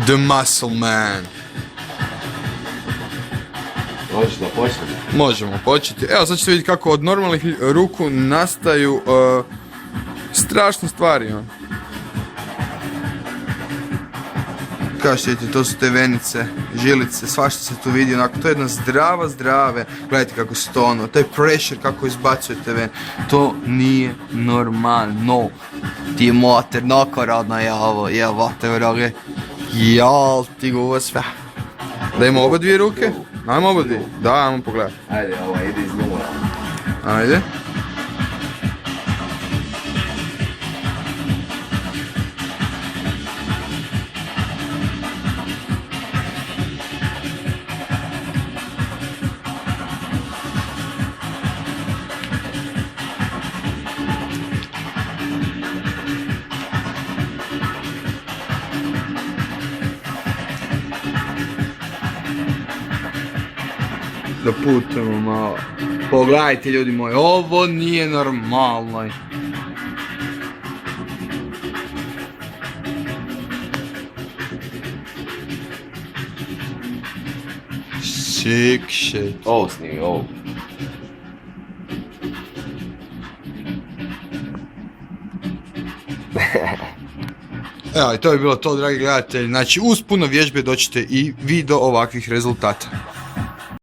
The Muscle Man. Možeš da počnemo? Možemo početi. Evo sad ćete vidjeti kako od normalnih ruku nastaju strašne stvari. Kao što vidite, to su te venice, žilice, svašta se tu vidi, onako, to je jedna zdrave, gledajte kako se to taj pressure kako izbacujete ven, to nije normalno. Ti mater, nakaradna je ovo, jevate vrage, jal ti go sve. Da imamo oba dvije ruke? Ajmo oba dvije, da, ajmo pogledati. Ajde, ovo ide iz numera. Ajde. Da putamo malo. Pogledajte ljudi moji, ovo nije normalno. Sick shit. Ovo snimi, ovo. Evo i to je bilo to, dragi gledatelji. Znači uz puno vježbe doćete i vi do ovakvih rezultata.